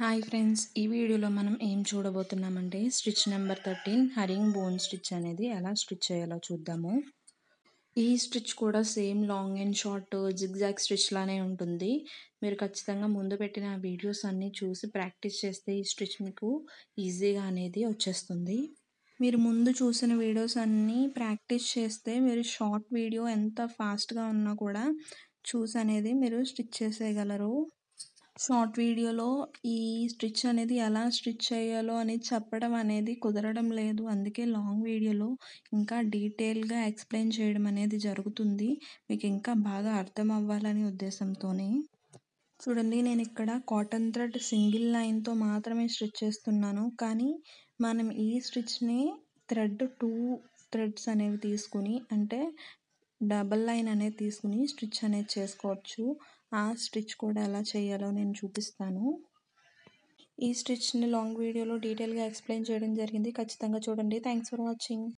Hi friends, ఈ వీడియోలో మనం ఏం చూడబోతున్నామంటే స్టిచ్ నెంబర్ 13 హరింగ్ బోన్ స్టిచ్ అనేది ఎలా స్టిచ్ చేయాలో చూద్దాము. ఈ స్టిచ్ కూడా same long and short zigzag stitch లానే ఉంటుంది. మీరు ఖచ్చితంగా ముందు పెట్టిన వీడియోస్ అన్నీ చూసి ప్రాక్టీస్ చేస్తే ఈ స్టిచ్ మీకు ఈజీగా అనేది వచ్చేస్తుంది. మీరు ముందు చూసిన వీడియోస్ అన్నీ ప్రాక్టీస్ చేస్తే మీరు షార్ట్ వీడియో ఎంత ఫాస్ట్గా ఉన్నా కూడా చూసి అనేది మీరు స్టిచ్ చేసేయగలరు. షార్ట్ వీడియోలో ఈ స్టిచ్ అనేది ఎలా స్టిచ్ చేయాలో అనేది చెప్పడం అనేది కుదరడం లేదు. అందుకే లాంగ్ వీడియోలో ఇంకా డీటెయిల్గా ఎక్స్ప్లెయిన్ చేయడం అనేది జరుగుతుంది. మీకు ఇంకా బాగా అర్థం అవ్వాలనే ఉద్దేశంతోనే. చూడండి, నేను ఇక్కడ కాటన్ థ్రెడ్ సింగిల్ లైన్తో మాత్రమే స్టిచ్ చేస్తున్నాను. కానీ మనం ఈ స్టిచ్ని టూ థ్రెడ్స్ అనేవి తీసుకుని, అంటే డబల్ లైన్ అనేది తీసుకుని స్టిచ్ అనేది చేసుకోవచ్చు. ఆ స్టిచ్ కూడా ఎలా చేయాలో నేను చూపిస్తాను. ఈ స్టిచ్ని లాంగ్ వీడియోలో డీటెయిల్గా ఎక్స్ప్లెయిన్ చేయడం జరిగింది. ఖచ్చితంగా చూడండి. Thanks for watching.